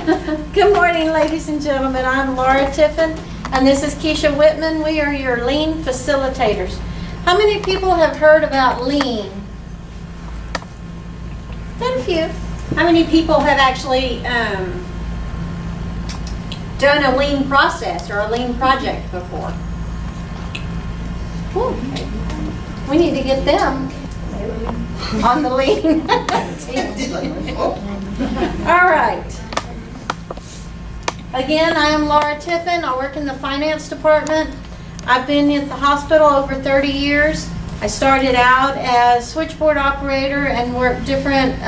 Good morning, ladies and gentlemen. I'm Laura Tiffin, and this is Keisha Whitman. We are your Lean facilitators. How many people have heard about Lean? Got a few. How many people have actually done a Lean process or a Lean project before? Ooh, we need to get them on the Lean. All right. Again, I am Laura Tiffin. I work in the finance department. I've been at the hospital over 30 years. I started out as switchboard operator and worked different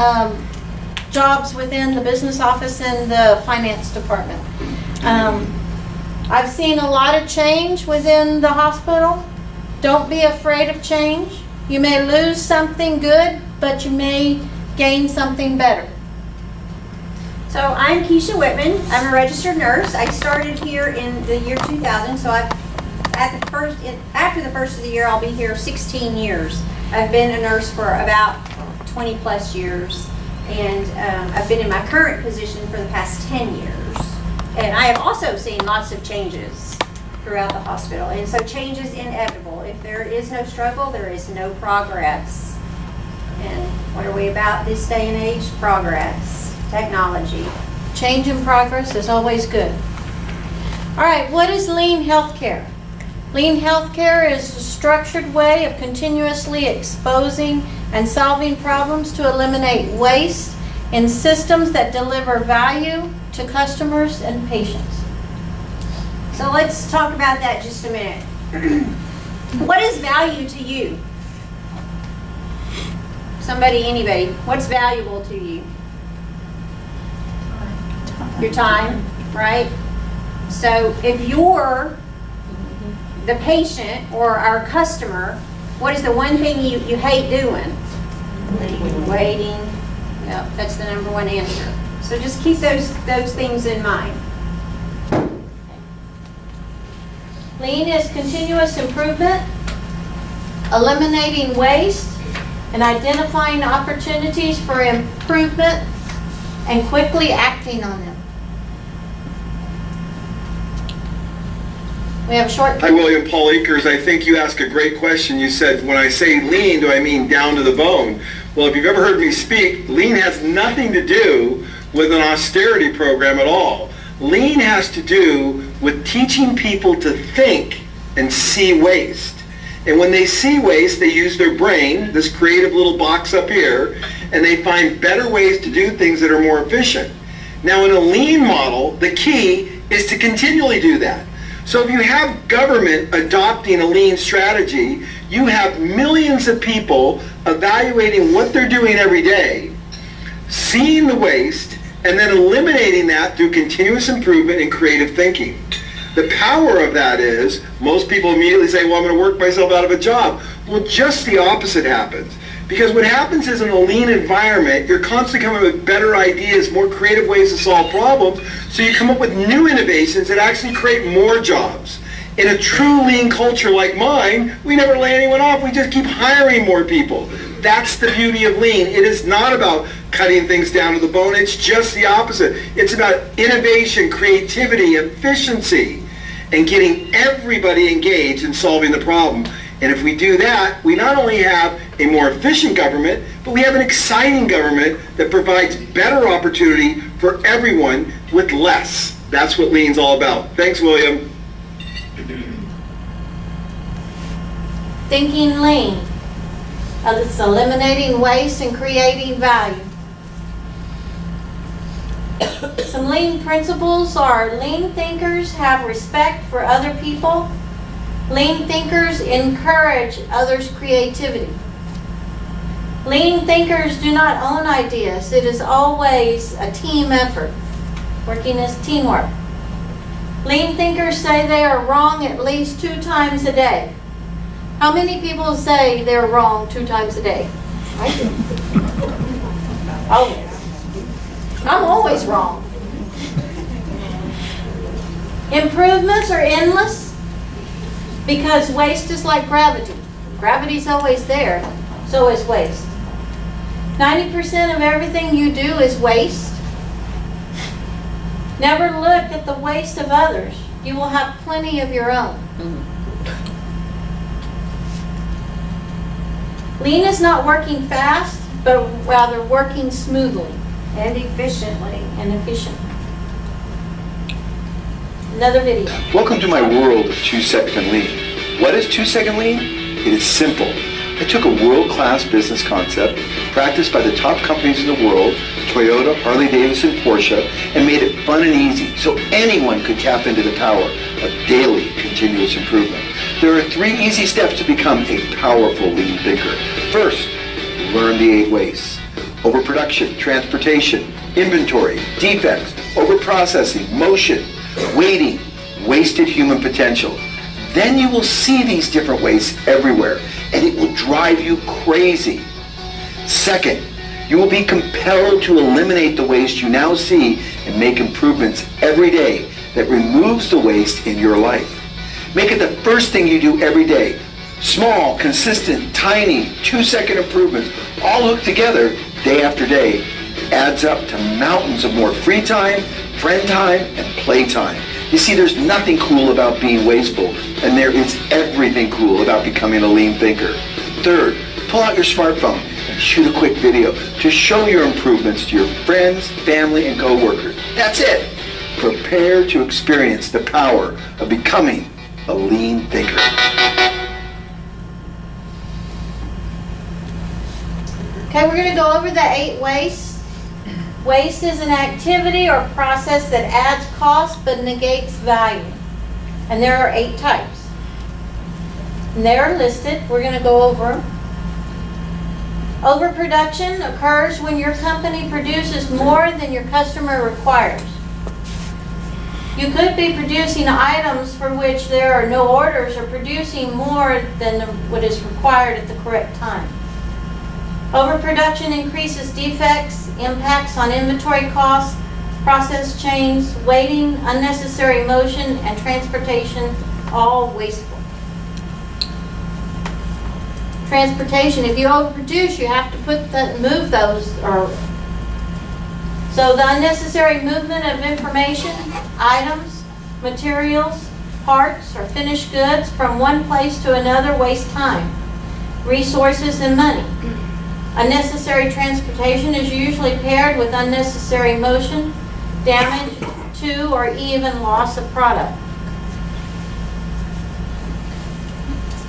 jobs within the business office and the finance department. I've seen a lot of change within the hospital. Don't be afraid of change. You may lose something good, but you may gain something better. So I'm Keisha Whitman. I'm a registered nurse. I started here in the year 2000. So after the first of the year, I'll be here 16 years. I've been a nurse for about 20 plus years, and I've been in my current position for the past 10 years. And I have also seen lots of changes throughout the hospital, and so change is inevitable. If there is no struggle, there is no progress. And what are we about this day and age? Progress. Technology. Change and progress is always good. All right, what is lean healthcare? Lean healthcare is a structured way of continuously exposing and solving problems to eliminate waste in systems that deliver value to customers and patients. So let's talk about that just a minute. What is value to you? Somebody, anybody, what's valuable to you? Your time, right? So if you're the patient or our customer, what is the one thing you hate doing? Waiting. Yep, that's the number one answer. So just keep those things in mind. Lean is continuous improvement, eliminating waste, and identifying opportunities for improvement and quickly acting on them. We have a short... Hi, William Paul Akers. I think you asked a great question. You said, when I say lean, do I mean down to the bone? Well, if you've ever heard me speak, lean has nothing to do with an austerity program at all. Lean has to do with teaching people to think and see waste. And when they see waste, they use their brain, this creative little box up here, and they find better ways to do things that are more efficient. Now, in a lean model, the key is to continually do that. So if you have government adopting a lean strategy, you have millions of people evaluating what they're doing every day, seeing the waste, and then eliminating that through continuous improvement and creative thinking. The power of that is, most people immediately say, well, I'm going to work myself out of a job. Well, just the opposite happens. Because what happens is in a lean environment, you're constantly coming up with better ideas, more creative ways to solve problems, so you come up with new innovations that actually create more jobs. In a true lean culture like mine, we never lay anyone off, we just keep hiring more people. That's the beauty of lean. It is not about cutting things down to the bone, it's just the opposite. It's about innovation, creativity, efficiency, and getting everybody engaged in solving the problem. And if we do that, we not only have a more efficient government, but we have an exciting government that provides better opportunity for everyone with less. That's what lean's all about. Thanks, William. Thinking lean. It's eliminating waste and creating value. Some lean principles are lean thinkers have respect for other people. Lean thinkers encourage others' creativity. Lean thinkers do not own ideas. It is always a team effort, working as teamwork. Lean thinkers say they are wrong at least 2 times a day. How many people say they're wrong 2 times a day? I do. Oh, I'm always wrong. Improvements are endless because waste is like gravity. Gravity's always there, so is waste. 90% of everything you do is waste. Never look at the waste of others. You will have plenty of your own. Lean is not working fast, but rather working smoothly And efficiently. and efficiently. Another video. Welcome to my world of 2-second lean. What is 2-second lean? It is simple. I took a world-class business concept practiced by the top companies in the world, Toyota, Harley-Davidson, Porsche, and made it fun and easy so anyone could tap into the power of daily continuous improvement. There are 3 easy steps to become a powerful lean thinker. First, learn the 8 wastes. Overproduction, transportation, inventory, defects, overprocessing, motion, waiting, wasted human potential. Then you will see these different wastes everywhere, and it will drive you crazy. Second, you will be compelled to eliminate the waste you now see and make improvements every day that removes the waste in your life. Make it the first thing you do every day. Small, consistent, tiny, 2-second improvements, all hooked together day after day, adds up to mountains of more free time, friend time, and play time. You see, there's nothing cool about being wasteful, and there is everything cool about becoming a lean thinker. Third, pull out your smartphone and shoot a quick video to show your improvements to your friends, family, and coworkers. That's it. Prepare to experience the power of becoming a lean thinker. Okay, we're going to go over the 8 wastes. Waste is an activity or process that adds cost but negates value. And there are 8 types. And they are listed. We're going to go over them. Overproduction occurs when your company produces more than your customer requires. You could be producing items for which there are no orders or producing more than what is required at the correct time. Overproduction increases defects, impacts on inventory costs, process chains, waiting, unnecessary motion, and transportation, all wasteful. Transportation, if you overproduce, you have to move those. So the unnecessary movement of information, items, materials, parts, or finished goods from one place to another waste time, resources, and money. Unnecessary transportation is usually paired with unnecessary motion, damage to, or even loss of product.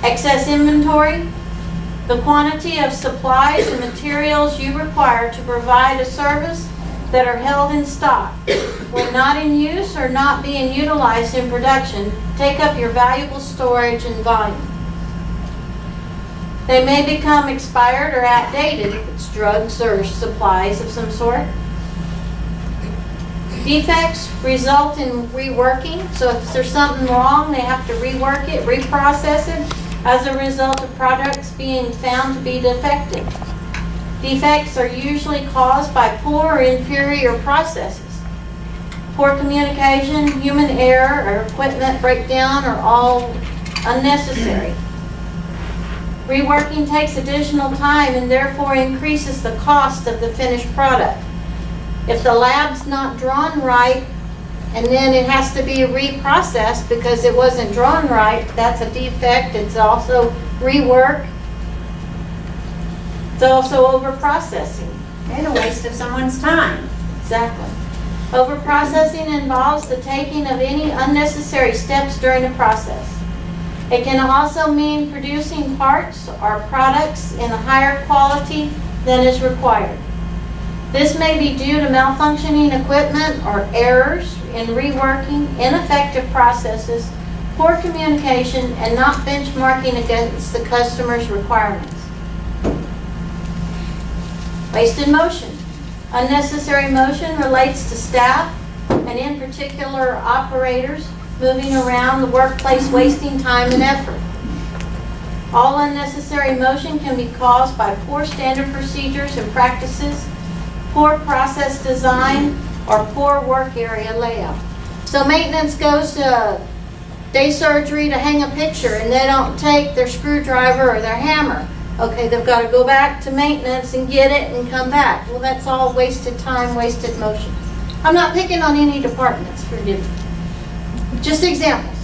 Excess inventory, the quantity of supplies and materials you require to provide a service that are held in stock. When not in use or not being utilized in production, take up your valuable storage and volume. They may become expired or outdated if it's drugs or supplies of some sort. Defects result in reworking, so if there's something wrong, they have to rework it, reprocess it, as a result of products being found to be defective. Defects are usually caused by poor or inferior processes. Poor communication, human error, or equipment breakdown are all unnecessary. Reworking takes additional time and therefore increases the cost of the finished product. If the lab's not drawn right, and then it has to be reprocessed because it wasn't drawn right, that's a defect. It's also rework. It's also overprocessing. And a waste of someone's time. Exactly. Overprocessing involves the taking of any unnecessary steps during the process. It can also mean producing parts or products in a higher quality than is required. This may be due to malfunctioning equipment or errors in reworking, ineffective processes, poor communication, and not benchmarking against the customer's requirements. Wasted motion. Unnecessary motion relates to staff, and in particular operators, moving around the workplace, wasting time and effort. All unnecessary motion can be caused by poor standard procedures and practices, poor process design, or poor work area layout. So maintenance goes to day surgery to hang a picture and they don't take their screwdriver or their hammer. Okay, they've got to go back to maintenance and get it and come back. Well, that's all wasted time, wasted motion. I'm not picking on any departments, forgive me. Just examples.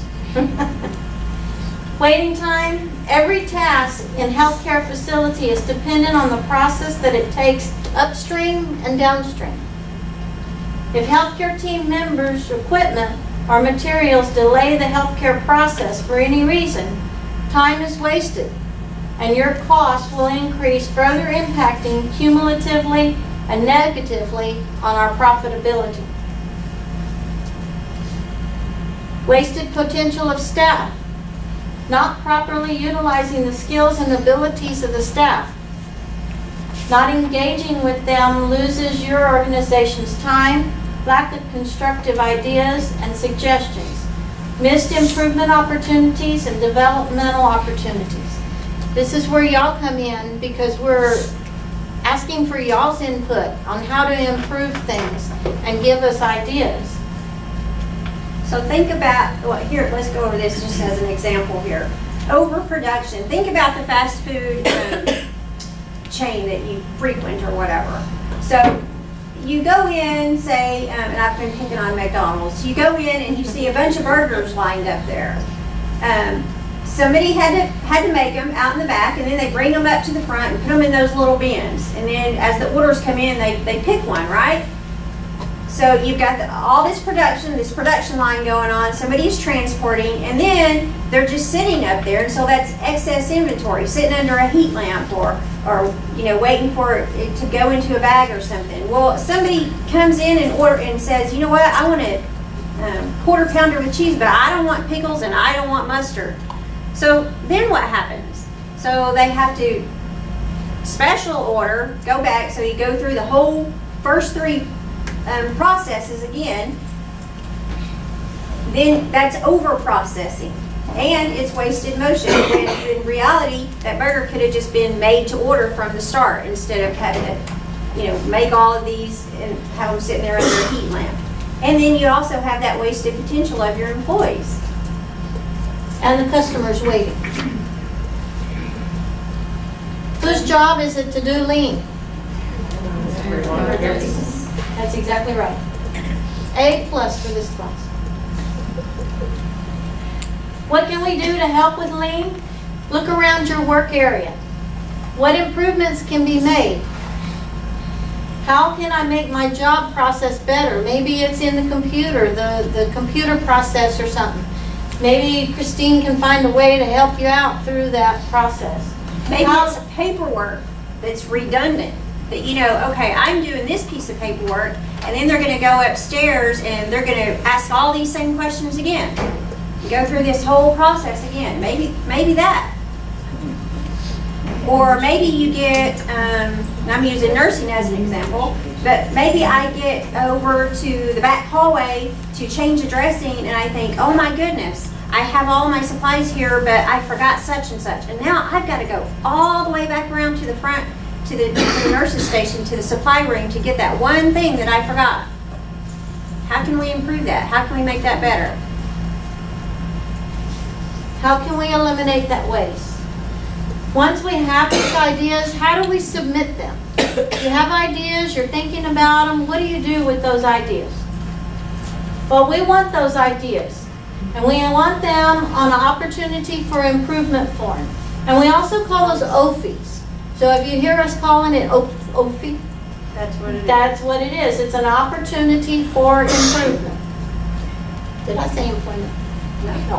Waiting time. Every task in healthcare facility is dependent on the process that it takes upstream and downstream. If healthcare team members' equipment or materials delay the healthcare process for any reason, time is wasted and your cost will increase, further impacting cumulatively and negatively on our profitability. Wasted potential of staff. Not properly utilizing the skills and abilities of the staff. Not engaging with them loses your organization's time, lack of constructive ideas and suggestions, missed improvement opportunities and developmental opportunities. This is where y'all come in because we're asking for y'all's input on how to improve things and give us ideas. So think about, well, here, let's go over this just as an example here. Overproduction. Think about the fast food chain that you frequent or whatever. So you go in, say, and I've been picking on McDonald's. You go in and you see a bunch of burgers lined up there. Somebody had to make them out in the back, and then they bring them up to the front and put them in those little bins. And then as the orders come in, they pick one, right? So you've got all this production line going on, somebody's transporting, and then they're just sitting up there, and so that's excess inventory, sitting under a heat lamp or waiting for it to go into a bag or something. Well, somebody comes in and says, you know what, I want a quarter pounder with cheese, but I don't want pickles and I don't want mustard. So then what happens? So they have to special order, go back, so you go through the whole first three processes again. Then that's over processing and it's wasted motion, when in reality that burger could have just been made to order from the start instead of having to make all of these and have them sitting there under a heat lamp. And then you also have that wasted potential of your employees And the customer's waiting. Whose job is it to do lean? That's exactly right. A+ for this class. What can we do to help with lean? Look around your work area. What improvements can be made? How can I make my job process better? Maybe it's in the computer, the computer process or something. Maybe Christine can find a way to help you out through that process. Maybe it's paperwork that's redundant. That okay, I'm doing this piece of paperwork, and then they're going to go upstairs and they're going to ask all these same questions again. Go through this whole process again. Maybe that. Or maybe you get, and I'm using nursing as an example, but maybe I get over to the back hallway to change a dressing and I think, oh my goodness, I have all my supplies here, but I forgot such and such. And now I've got to go all the way back around to the front, to the nurse's station, to the supply room to get that one thing that I forgot. How can we improve that? How can we make that better? How can we eliminate that waste? Once we have these ideas, how do we submit them? You have ideas, you're thinking about them, what do you do with those ideas? Well, we want those ideas, and we want them on an opportunity for improvement form. And we also call those OFIs. So if you hear us calling it OFI, That's what it is. that's what it is. It's an opportunity for improvement. Did I say employment? No.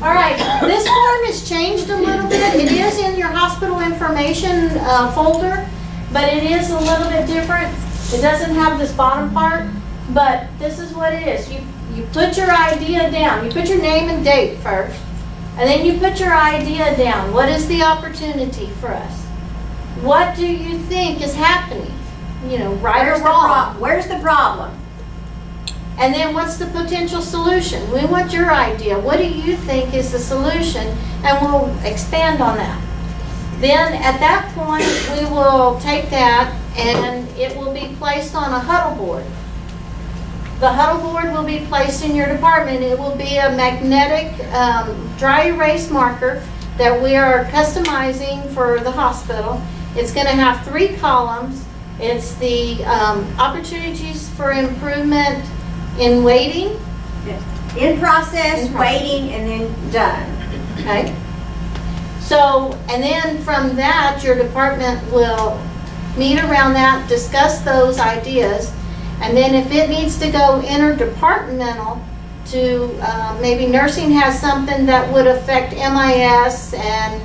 All right, this form has changed a little bit. It is in your hospital information folder, but it is a little bit different. It doesn't have this bottom part, but this is what it is. You put your idea down. You put your name and date first, and then you put your idea down. What is the opportunity for us? What do you think is happening? Right or wrong? Where's the problem? And then what's the potential solution? We want your idea. What do you think is the solution? And we'll expand on that. Then at that point, we will take that and it will be placed on a huddle board. The huddle board will be placed in your department. It will be a magnetic dry erase marker that we are customizing for the hospital. It's going to have 3 columns, It's the opportunities for improvement in waiting. In process, In process. waiting, and then done. Okay. So, and then from that, your department will meet around that, discuss those ideas, and then if it needs to go interdepartmental to, maybe nursing has something that would affect MIS and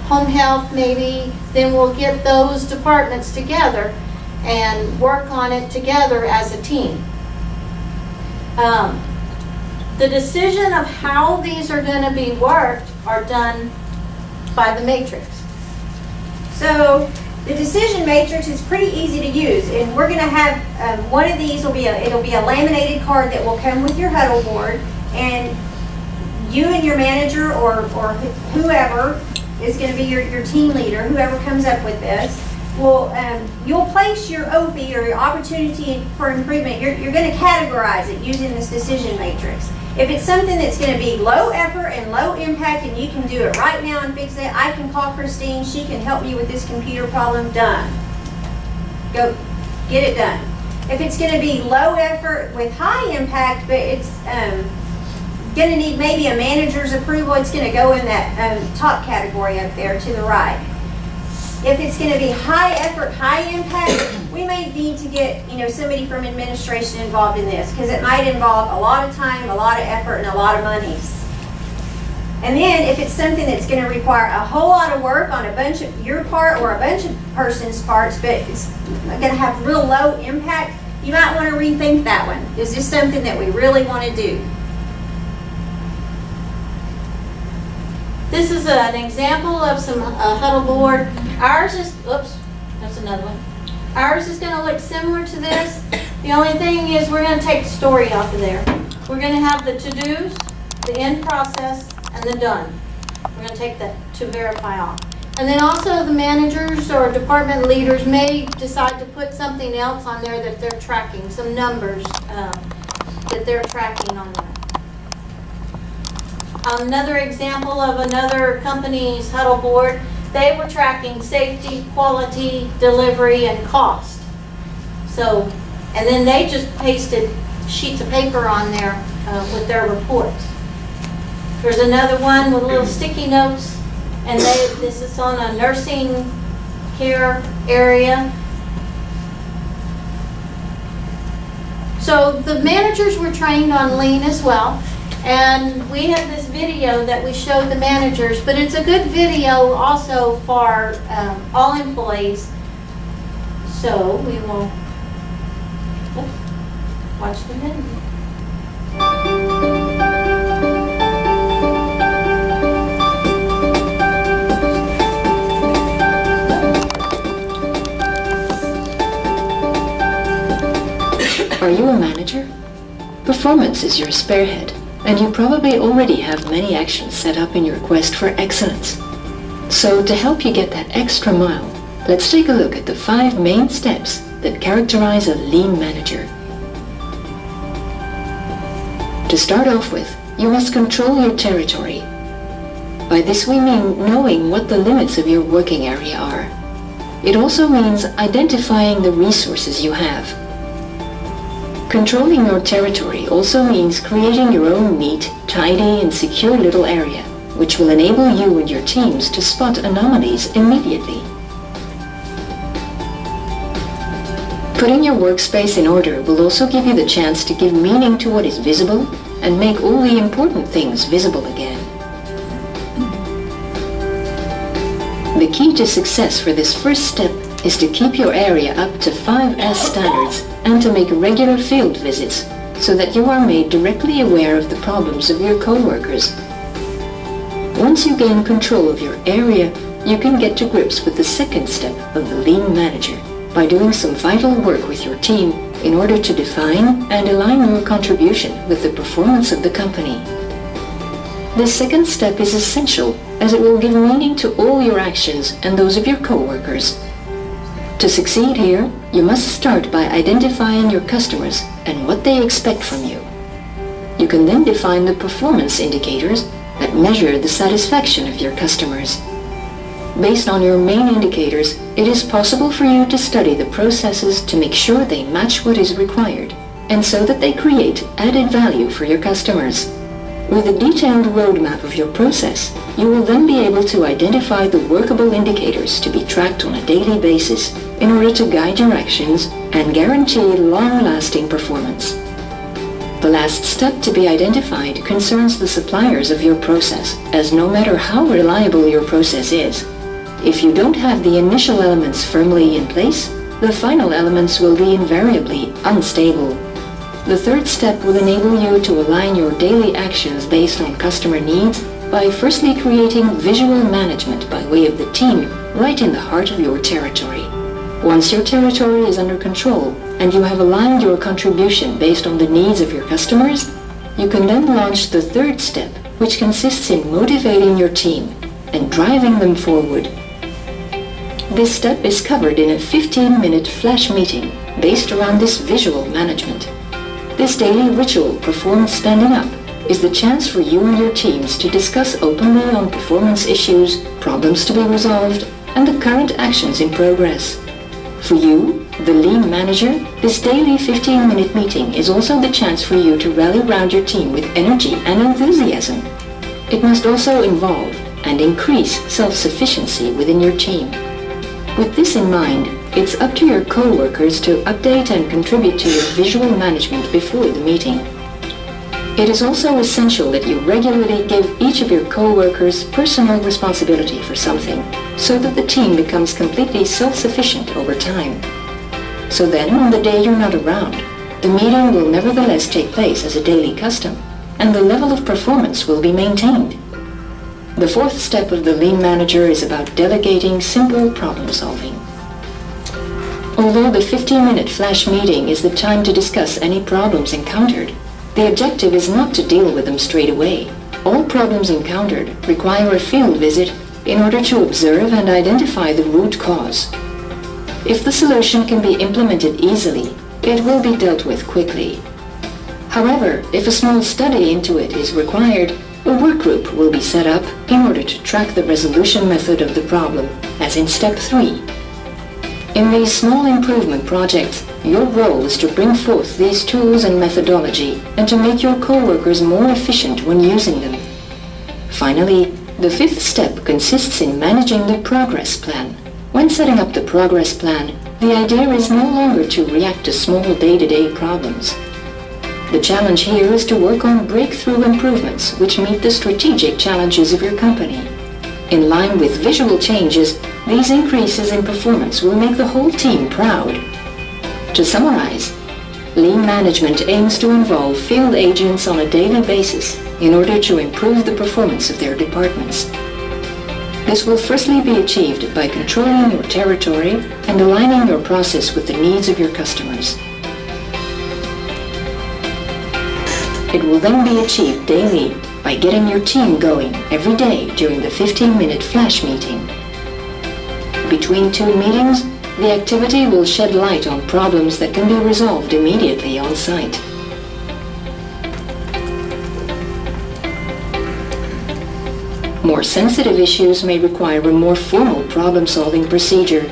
home health maybe, then we'll get those departments together and work on it together as a team. The decision of how these are going to be worked are done by the matrix. So the decision matrix is pretty easy to use, and we're going to have one of these it'll be a laminated card that will come with your huddle board, and you and your manager or whoever is going to be your team leader, whoever comes up with this, you'll place your OP or your opportunity for improvement. You're going to categorize it using this decision matrix. If it's something that's going to be low effort and low impact and you can do it right now and fix it, I can call Christine. She can help me with this computer problem. Done. Go get it done. If it's going to be low effort with high impact, but it's going to need maybe a manager's approval, it's going to go in that top category up there to the right. If it's going to be high effort, high impact, we may need to get somebody from administration involved in this, because it might involve a lot of time, a lot of effort, and a lot of monies. And then if it's something that's going to require a whole lot of work on a bunch of your part or a bunch of person's parts, but it's going to have real low impact, you might want to rethink that one. Is this something that we really want to do? This is an example of some huddle board. Ours is, oops, that's another one. Ours is going to look similar to this. The only thing is we're going to take the story off of there. We're going to have the to-dos, the in process, and the done. We're going to take the to verify off. And then also the managers or department leaders may decide to put something else on there that they're tracking, some numbers that they're tracking on there. Another example of another company's huddle board, they were tracking safety, quality, delivery, and cost. So, and then they just pasted sheets of paper on there with their reports. There's another one with little sticky notes, and this is on a nursing care area. So the managers were trained on lean as well. And we have this video that we showed the managers, but it's a good video also for all employees. So we will watch the video. Are you a manager? Performance is your spearhead, and you probably already have many actions set up in your quest for excellence. So to help you get that extra mile, let's take a look at the 5 main steps that characterize a lean manager. To start off with, you must control your territory. By this we mean knowing what the limits of your working area are. It also means identifying the resources you have. Controlling your territory also means creating your own neat, tidy, and secure little area, which will enable you and your teams to spot anomalies immediately. Putting your workspace in order will also give you the chance to give meaning to what is visible and make all the important things visible again. The key to success for this first step is to keep your area up to 5S standards and to make regular field visits so that you are made directly aware of the problems of your co-workers. Once you gain control of your area, you can get to grips with the second step of the lean manager by doing some vital work with your team in order to define and align your contribution with the performance of the company. This second step is essential as it will give meaning to all your actions and those of your co-workers. To succeed here, you must start by identifying your customers and what they expect from you. You can then define the performance indicators that measure the satisfaction of your customers. Based on your main indicators, it is possible for you to study the processes to make sure they match what is required, and so that they create added value for your customers. With a detailed roadmap of your process, you will then be able to identify the workable indicators to be tracked on a daily basis in order to guide your actions and guarantee long-lasting performance. The last step to be identified concerns the suppliers of your process, as no matter how reliable your process is, if you don't have the initial elements firmly in place, the final elements will be invariably unstable. The third step will enable you to align your daily actions based on customer needs by firstly creating visual management by way of the team right in the heart of your territory. Once your territory is under control and you have aligned your contribution based on the needs of your customers, you can then launch the third step, which consists in motivating your team and driving them forward. This step is covered in a 15-minute flash meeting based around this visual management. This daily ritual, performed standing up, is the chance for you and your teams to discuss openly on performance issues, problems to be resolved, and the current actions in progress. For you, the Lean Manager, this daily 15-minute meeting is also the chance for you to rally around your team with energy and enthusiasm. It must also involve and increase self-sufficiency within your team. With this in mind, it's up to your co-workers to update and contribute to your visual management before the meeting. It is also essential that you regularly give each of your co-workers personal responsibility for something, so that the team becomes completely self-sufficient over time. So then, on the day you're not around, the meeting will nevertheless take place as a daily custom, and the level of performance will be maintained. The fourth step of the Lean Manager is about delegating simple problem solving. Although the 15-minute flash meeting is the time to discuss any problems encountered, the objective is not to deal with them straight away. All problems encountered require a field visit in order to observe and identify the root cause. If the solution can be implemented easily, it will be dealt with quickly. However, if a small study into it is required, a work group will be set up in order to track the resolution method of the problem, as in step 3. In these small improvement projects, your role is to bring forth these tools and methodology and to make your co-workers more efficient when using them. Finally, the fifth step consists in managing the progress plan. When setting up the progress plan, the idea is no longer to react to small day-to-day problems. The challenge here is to work on breakthrough improvements which meet the strategic challenges of your company. In line with visual changes, these increases in performance will make the whole team proud. To summarize, Lean Management aims to involve field agents on a daily basis in order to improve the performance of their departments. This will firstly be achieved by controlling your territory and aligning your process with the needs of your customers. It will then be achieved daily by getting your team going every day during the 15-minute flash meeting. Between two meetings, the activity will shed light on problems that can be resolved immediately on site. More sensitive issues may require a more formal problem-solving procedure.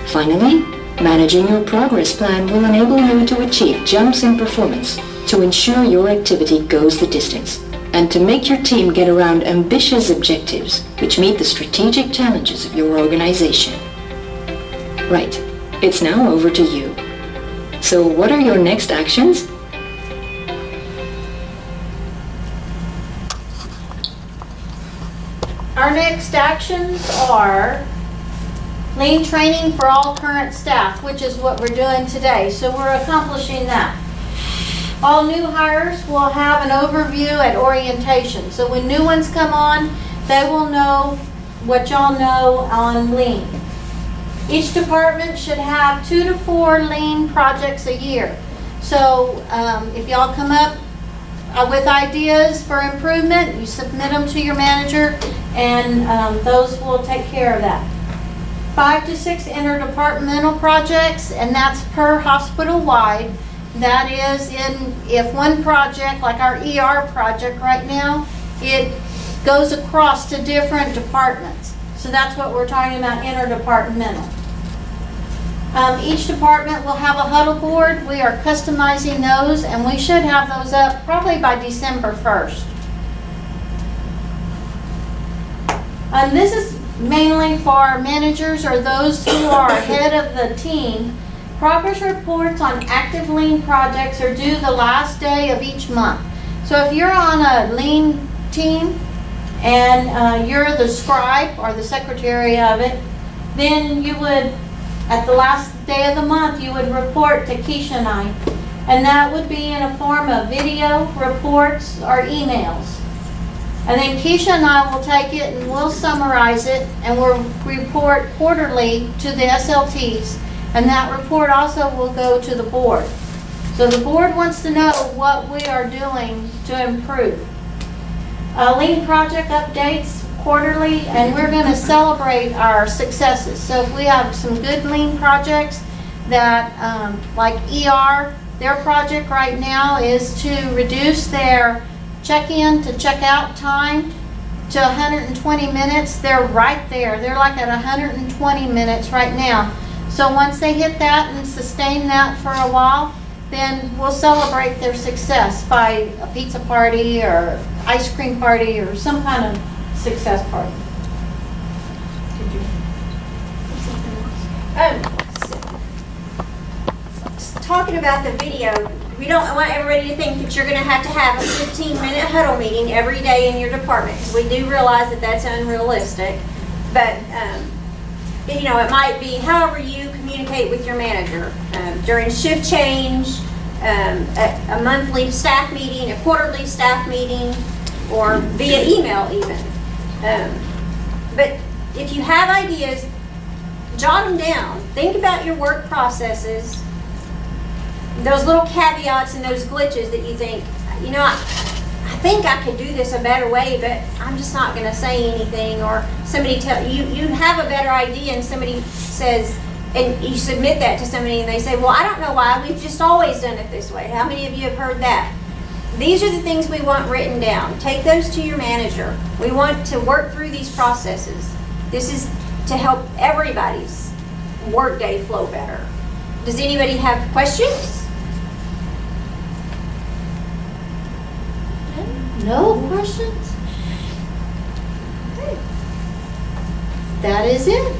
Finally, managing your progress plan will enable you to achieve jumps in performance to ensure your activity goes the distance, and to make your team get around ambitious objectives which meet the strategic challenges of your organization. Right, it's now over to you. So what are your next actions? Our next actions are lean training for all current staff, which is what we're doing today. So we're accomplishing that. All new hires will have an overview at orientation. So when new ones come on, they will know what y'all know on lean. Each department should have 2 to 4 lean projects a year. So if y'all come up with ideas for improvement, you submit them to your manager, and those will take care of that. 5 to 6 interdepartmental projects, and that's per hospital-wide. That is if one project, like our ER project right now, it goes across to different departments. So that's what we're talking about, interdepartmental. Each department will have a huddle board. We are customizing those, and we should have those up probably by December 1st. This is mainly for managers or those who are head of the team. Progress reports on active lean projects are due the last day of each month. So if you're on a lean team and you're the scribe or the secretary of it, then you would, at the last day of the month, you would report to Keisha and I. And that would be in a form of video, reports, or emails. And then Keisha and I will take it and we'll summarize it and we'll report quarterly to the SLTs. And that report also will go to the board. So the board wants to know what we are doing to improve. Lean project updates quarterly, and we're going to celebrate our successes. So if we have some good lean projects that, like ER, their project right now is to reduce their check-in to check-out time to 120 minutes. They're right there. They're like at 120 minutes right now. So once they hit that and sustain that for a while, then we'll celebrate their success by a pizza party or ice cream party or some kind of success party. Talking about the video, we don't want everybody to think that you're going to have a 15-minute huddle meeting every day in your department, because we do realize that that's unrealistic. But you know, it might be however you communicate with your manager during shift change, a monthly staff meeting, a quarterly staff meeting, or via email even. But if you have ideas, jot them down. Think about your work processes, those little caveats and those glitches that you think, you know, I think I could do this a better way, but I'm just not going to say anything. Or somebody tell you have a better idea, and somebody says, and you submit that to somebody, and they say, well, I don't know why, we've just always done it this way. How many of you have heard that? These are the things we want written down. Take those to your manager. We want to work through these processes. This is to help everybody's workday flow better. Does anybody have questions? No questions? Okay. That is it.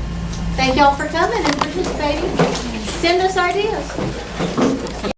Thank y'all for coming and participating. Send us ideas.